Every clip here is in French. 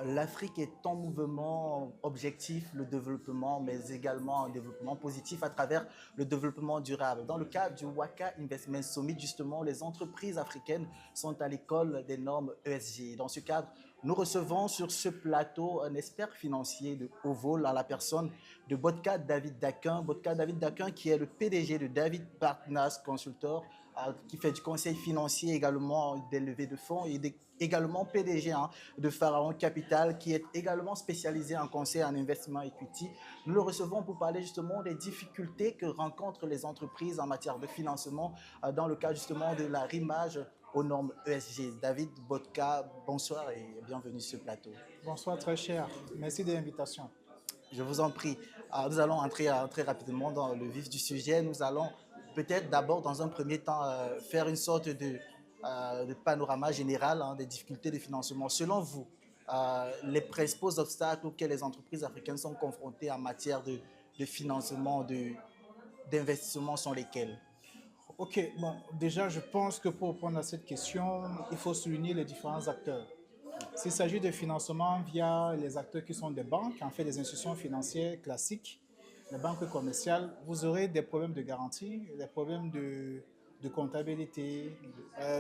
L'Afrique est en mouvement objectif, le développement, mais également un développement positif à travers le développement durable. Dans le cadre du Waka Investment Summit, justement, les entreprises africaines sont à l'école des normes ESG. Dans ce cadre, nous recevons sur ce plateau un expert financier de haut vol à la personne de Bodka David Daquin. Bodka David Daquin qui est le PDG de David Partners Consultor, qui fait du conseil financier également, des levées de fonds et également PDG de Pharaon Capital, qui est également spécialisé en conseil en investissement equity. Nous le recevons pour parler justement des difficultés que rencontrent les entreprises en matière de financement dans le cas justement de la rimage aux normes ESG. David Bodka, bonsoir et bienvenue sur ce plateau. Bonsoir très cher, merci de l'invitation. Je vous en prie. Nous allons entrer très rapidement dans le vif du sujet. Nous allons peut-être d'abord, dans un premier temps, faire une sorte de panorama général des difficultés de financement. Selon vous, les principaux obstacles auxquels les entreprises africaines sont confrontées en matière de financement, d'investissement sont lesquels? Ok, bon, déjà je pense que pour répondre à cette question, il faut souligner les différents acteurs. S'il s'agit de financement via les acteurs qui sont des banques, en fait des institutions financières classiques, les banques commerciales, vous aurez des problèmes de garantie, des problèmes de comptabilité,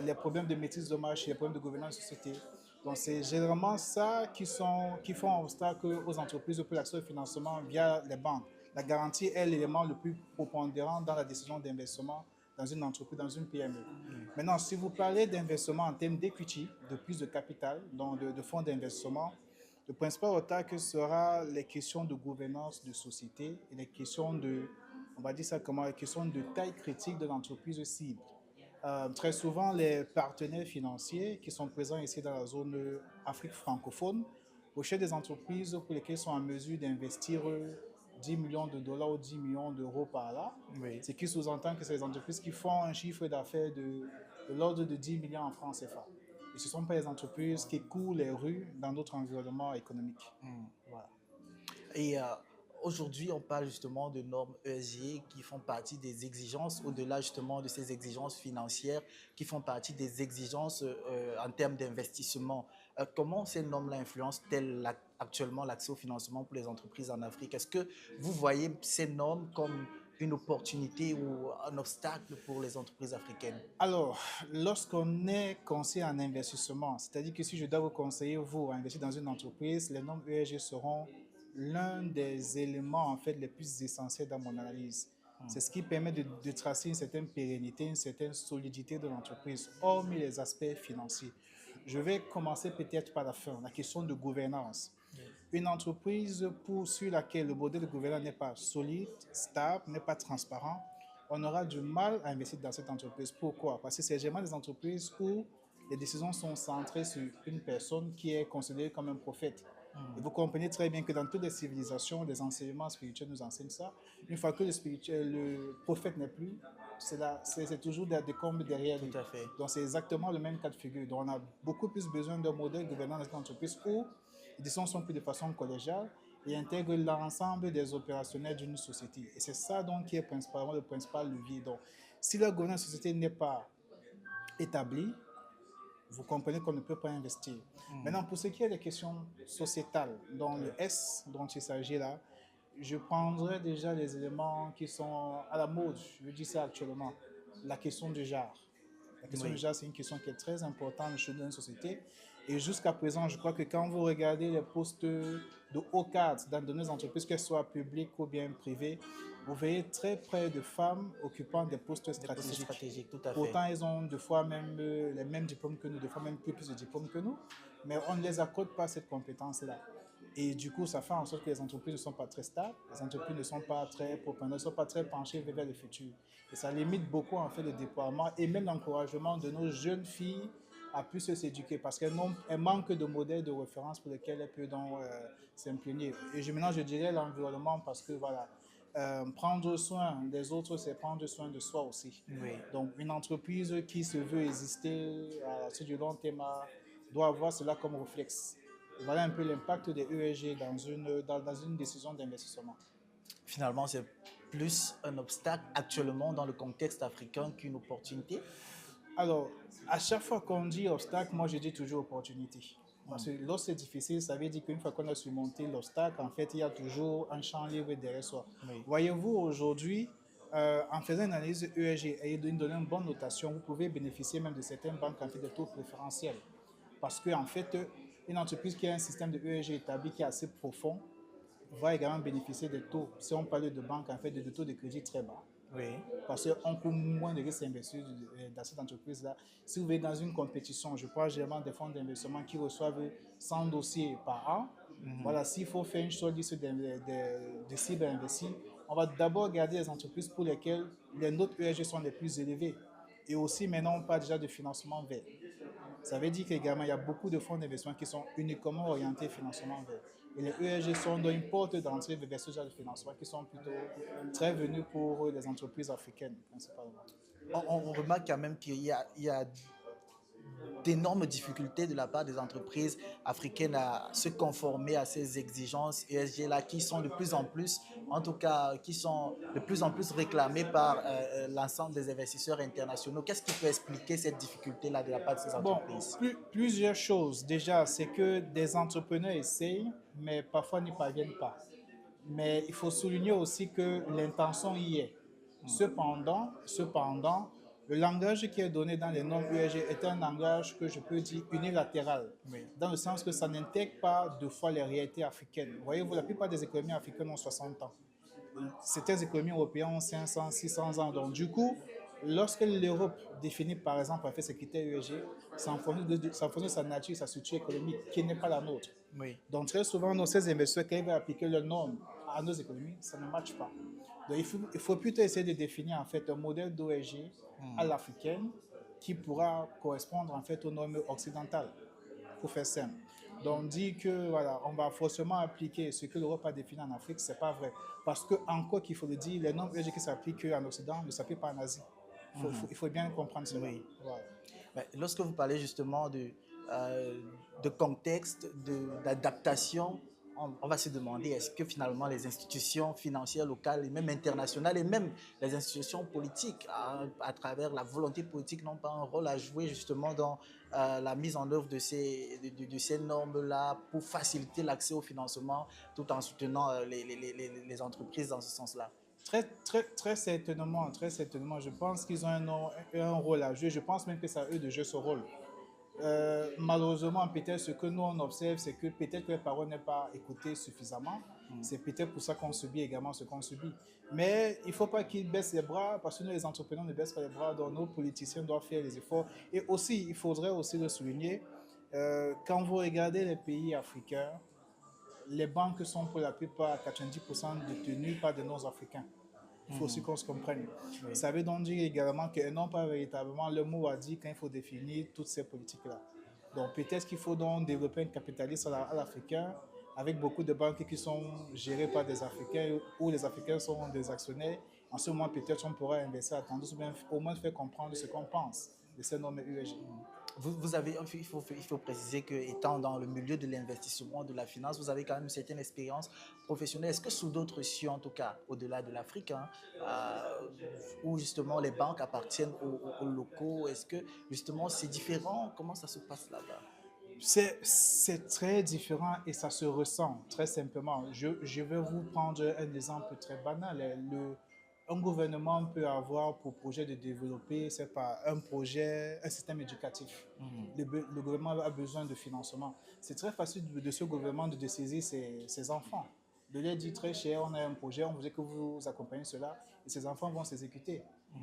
les problèmes de maîtrise de marché, les problèmes de gouvernance de société. Donc c'est généralement ça qui font obstacle aux entreprises pour l'accès au financement via les banques. La garantie est l'élément le plus prépondérant dans la décision d'investissement dans une entreprise, dans une PME. Maintenant, si vous parlez d'investissement en termes d'equity, de plus de capital, donc de fonds d'investissement, le principal obstacle sera les questions de gouvernance de société et les questions de, on va dire ça comment, les questions de taille critique de l'entreprise cible. Très souvent, les partenaires financiers qui sont présents ici dans la zone Afrique francophone recherchent des entreprises pour lesquelles ils sont en mesure d'investir 10 millions de dollars ou 10 millions d'euros par là. Oui. Ce qui sous-entend que c'est des entreprises qui font un chiffre d'affaires de l'ordre de 10 millions en francs CFA. Et ce ne sont pas les entreprises qui courent les rues dans notre environnement économique. Voilà. Et aujourd'hui, on parle justement de normes ESG qui font partie des exigences, au-delà justement de ces exigences financières, qui font partie des exigences en termes d'investissement. Comment ces normes-là influencent-elles actuellement l'accès au financement pour les entreprises en Afrique? Est-ce que vous voyez ces normes comme une opportunité ou un obstacle pour les entreprises africaines? Alors, lorsqu'on est conseiller en investissement, c'est-à-dire que si je dois vous conseiller, vous, à investir dans une entreprise, les normes ESG seront l'un des éléments en fait les plus essentiels dans mon analyse. C'est ce qui permet de tracer une certaine pérennité, une certaine solidité de l'entreprise, hormis les aspects financiers. Je vais commencer peut-être par la fin, la question de gouvernance. Une entreprise sur laquelle le modèle de gouvernance n'est pas solide, stable, n'est pas transparent, on aura du mal à investir dans cette entreprise. Pourquoi? Parce que c'est généralement des entreprises où les décisions sont centrées sur une personne qui est considérée comme un prophète. Et vous comprenez très bien que dans toutes les civilisations, les enseignements spirituels nous enseignent ça. Une fois que le prophète n'est plus, c'est toujours des décombres derrière Tout lui. à fait. Donc c'est exactement le même cas de figure. Donc on a beaucoup plus besoin d'un modèle gouvernant dans cette entreprise où les décisions sont prises de façon collégiale et intègrent l'ensemble des opérationnels d'une société. Et c'est ça donc qui est principalement le principal levier. Donc si la gouvernance de la société n'est pas établie, vous comprenez qu'on ne peut pas investir. Maintenant, pour ce qui est des questions sociétales, dont le S dont il s'agit là, je prendrai déjà les éléments qui sont à la mode, je dis ça actuellement, la question du genre. La question du Oui. genre, c'est une question qui est très importante dans une société. Et jusqu'à présent, je crois que quand vous regardez les postes de haut cadre dans de nos entreprises, qu'elles soient publiques ou bien privées, vous verrez très près de femmes occupant des postes Des postes stratégiques. stratégiques, tout à fait. Pourtant, elles ont deux fois même les mêmes diplômes que nous, deux fois même plus de diplômes que nous, mais on ne les accorde pas cette compétence-là. Et du coup, ça fait en sorte que les entreprises ne sont pas très stables, les entreprises ne sont pas très propenses, ne sont pas très penchées vers le futur. Et ça limite beaucoup en fait le déploiement et même l'encouragement de nos jeunes filles à plus s'éduquer parce qu'elles manquent de modèles de référence pour lesquels elles peuvent donc s'imprégner. Et je dirais l'environnement parce que voilà, prendre soin des autres, c'est prendre soin de soi aussi. Oui. Donc, une entreprise qui se veut exister sur du long terme doit avoir cela comme réflexe. Voilà un peu l'impact des ESG dans une décision d'investissement. Finalement, c'est plus un obstacle actuellement dans le contexte africain qu'une opportunité. Alors, à chaque fois qu'on dit obstacle, moi je dis toujours opportunité. Parce que lorsque c'est difficile, ça veut dire qu'une fois qu'on a surmonté l'obstacle, en fait, il y a toujours un champ libre derrière soi. Oui. Voyez-vous, aujourd'hui, en faisant une analyse ESG et de donner une bonne notation, vous pouvez bénéficier même de certaines banques en fait de taux préférentiels. Parce qu'en fait, une entreprise qui a un système de ESG établi qui est assez profond va également bénéficier des taux, si on parle de banques, en fait, de taux de crédit très bas. Oui. Parce qu'on court moins de risques d'investir dans cette entreprise-là. Si vous êtes dans une compétition, je crois généralement des fonds d'investissement qui reçoivent 100 dossiers par an. Voilà, s'il faut faire une short liste de cibles à investir, on va d'abord regarder les entreprises pour lesquelles les notes ESG sont les plus élevées. Et aussi, maintenant, on parle déjà de financement vert. Ça veut dire qu'également, il y a beaucoup de fonds d'investissement qui sont uniquement orientés financement vert. Et les ESG sont dans une porte d'entrée vers ce genre de financement qui sont plutôt très venus pour les entreprises africaines, principalement. On remarque quand même il y a d'énormes difficultés de la part des entreprises africaines à se conformer à ces exigences ESG-là qui sont de plus en plus, en tout cas, qui sont de plus en plus réclamées par l'ensemble des investisseurs internationaux. Qu'est-ce qui peut expliquer cette difficulté-là de la part de ces Bon, entreprises? plusieurs choses. Déjà, c'est que des entrepreneurs essayent, mais parfois n'y parviennent pas. Mais il faut souligner aussi que l'intention y est. Cependant, le langage qui est donné dans les normes UEG est un langage que je peux dire unilatéral, Oui. dans le sens que ça n'intègre pas deux fois les réalités africaines. Voyez-vous, la plupart des économies africaines ont 60 ans. Certaines économies européennes ont 500, 600 ans. Donc, du coup, lorsque l'Europe définit, par exemple, ses critères UEG, c'est en fonction de sa nature, sa structure économique, qui n'est pas la nôtre. Oui. Donc, très souvent, ces investisseurs, quand ils veulent appliquer leurs normes à nos économies, ça ne matche pas. Donc, il faut plutôt essayer de définir, en fait, un modèle d'OEG à l'africaine qui pourra correspondre, en fait, aux normes occidentales, pour faire simple. Donc, dire que, voilà, on va forcément appliquer ce que l'Europe a défini en Afrique, c'est pas vrai. Parce que, encore qu'il faut le dire, les normes ESG qui s'appliquent en Occident ne s'appliquent pas en Asie. Il faut bien comprendre cela. Oui. Voilà. Lorsque vous parlez justement de contexte, d'adaptation, on va se demander est-ce que finalement les institutions financières locales et même internationales et même les institutions politiques, à travers la volonté politique, n'ont pas un rôle à jouer justement dans la mise en œuvre de ces normes-là pour faciliter l'accès au financement tout en soutenant les entreprises dans ce sens-là. Très certainement, je pense qu'ils ont un rôle à jouer. Je pense même que c'est à eux de jouer ce rôle. Malheureusement, peut-être ce que nous on observe, c'est que peut-être que les paroles n'est pas écoutées suffisamment. C'est peut-être pour ça qu'on subit également ce qu'on subit. Mais il ne faut pas qu'ils baissent les bras, parce que nous, les entrepreneurs ne baissent pas les bras, donc nos politiciens doivent faire les efforts. Et aussi, il faudrait aussi le souligner, quand vous regardez les pays africains, les banques sont pour la plupart à 90% détenues par des non-africains. Il faut aussi qu'on se comprenne. Oui. Ça veut donc dire également qu'ils n'ont pas véritablement le mot à dire quand il faut définir toutes ces politiques-là. Donc peut-être qu'il faut donc développer un capitalisme à l'africain avec beaucoup de banques qui sont gérées par des Africains où les Africains sont des actionnaires. En ce moment, peut-être on pourra investir à tendance ou bien au moins faire comprendre ce qu'on pense de ces normes UEG. Il faut préciser que étant dans le milieu de l'investissement, de la finance, vous avez quand même une certaine expérience professionnelle. Est-ce que sous d'autres cieux, en tout cas, au-delà de l'Afrique, où justement les banques appartiennent aux locaux, est-ce que justement c'est différent? Comment ça se passe là-bas? C'est très différent et ça se ressent très simplement. Je vais vous prendre un exemple très banal. Un gouvernement peut avoir pour projet de développer, c'est pas un projet, un système éducatif. Le gouvernement a besoin de financement. C'est très facile de ce gouvernement de saisir ses enfants. De leur dire très cher, on a un projet, on voudrait que vous accompagnez cela et ces enfants vont s'exécuter.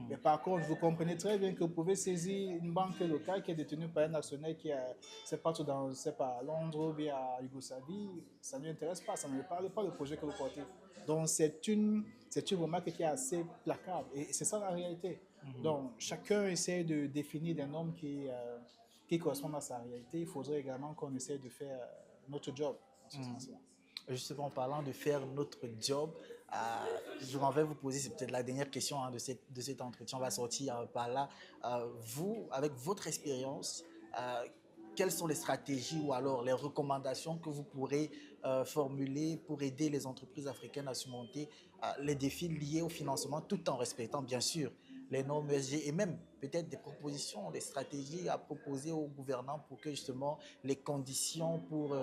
Mais par contre, vous comprenez très bien que vous pouvez saisir une banque locale qui est détenue par un actionnaire qui est, c'est pas tout dans, c'est pas à Londres ou bien à Yougoslavie, ça ne lui intéresse pas, ça ne lui parle pas le projet que vous portez. Donc c'est une remarque qui est assez placable et c'est ça la réalité. Donc chacun essaie de définir des normes qui correspondent à sa réalité. Il faudrait également qu'on essaie de faire notre job dans ce sens-là. Justement, en parlant de faire notre job, je m'en vais vous poser, c'est peut-être la dernière question de cet entretien, on va sortir par là. Vous, avec votre expérience, quelles sont les stratégies ou alors les recommandations que vous pourrez formuler pour aider les entreprises africaines à surmonter les défis liés au financement tout en respectant bien sûr les normes ESG et même peut-être des propositions, des stratégies à proposer aux gouvernants pour que justement les conditions pour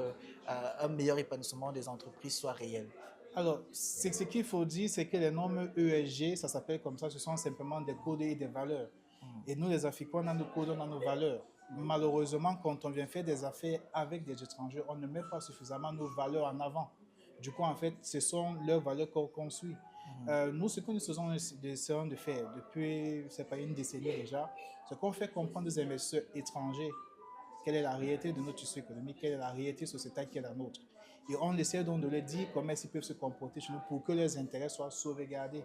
un meilleur épanouissement des entreprises soient réelles? Alors, ce qu'il faut dire, c'est que les normes ESG, ça s'appelle comme ça, ce sont simplement des codes et des valeurs. Et nous, les Africains, on a nos codes, on a nos valeurs. Malheureusement, quand on vient faire des affaires avec des étrangers, on ne met pas suffisamment nos valeurs en avant. Du coup, en fait, ce sont leurs valeurs qu'on suit. Nous, ce que nous essayons de faire depuis, c'est pas une décennie déjà, c'est qu'on fait comprendre aux investisseurs étrangers quelle est la réalité de notre tissu économique, quelle est la réalité sociétale qui est la nôtre. Et on essaie donc de leur dire comment ils peuvent se comporter chez nous pour que leurs intérêts soient sauvegardés.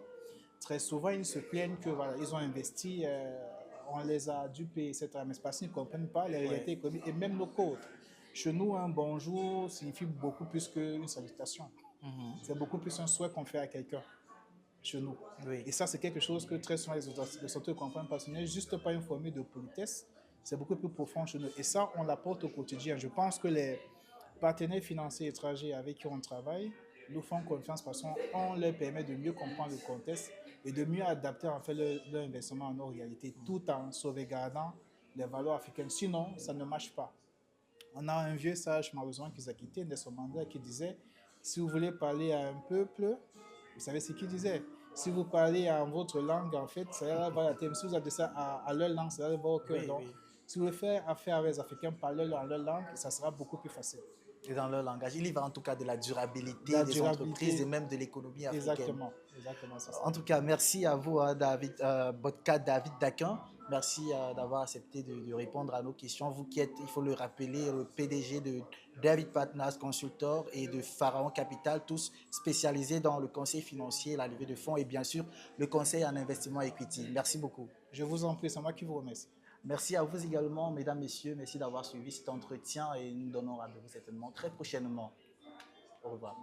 Très souvent, ils se plaignent que voilà, ils ont investi, on les a dupés, etc. Mais c'est parce qu'ils ne comprennent pas les réalités économiques et même nos codes. Chez nous, un bonjour signifie beaucoup plus qu'une salutation. C'est beaucoup plus un souhait qu'on fait à quelqu'un chez nous. Oui. Et ça, c'est quelque chose que très souvent les autorités ne comprennent pas. Ce n'est juste pas une formule de politesse, c'est beaucoup plus profond chez nous. Et ça, on l'apporte au quotidien. Je pense que les partenaires financiers étrangers avec qui on travaille nous font confiance parce qu'on leur permet de mieux comprendre le contexte et de mieux adapter en fait leur investissement à nos réalités tout en sauvegardant les valeurs africaines. Sinon, ça ne marche pas. On a un vieux sage, malheureusement, qui nous a quitté, Nelson Mandela, qui disait si vous voulez parler à un peuple, vous savez ce qu'il disait. Si vous parlez en votre langue, en fait, ça va à thème. Si vous adressez ça à leur langue, ça va au cœur. Oui, Donc, oui. si vous voulez faire affaire avec les Africains, parlez en leur langue, ça sera beaucoup plus facile. Et dans leur langage. Il y va en tout cas de la durabilité La des durabilité, entreprises et même de l'économie africaine. Exactement, c'est ça. En tout cas, merci à vous, David, Bodka David Daquin. Merci d'avoir accepté de répondre à nos questions. Vous qui êtes, il faut le rappeler, le PDG de David Partners Consultor et de Pharaon Capital, tous spécialisés dans le conseil financier, la levée de fonds et bien sûr le conseil en investissement equity. Merci beaucoup. Je vous en prie, c'est moi qui vous remercie. Merci à vous également, mesdames, messieurs. Merci d'avoir suivi cet entretien et nous donnons rendez-vous certainement très prochainement. Au revoir.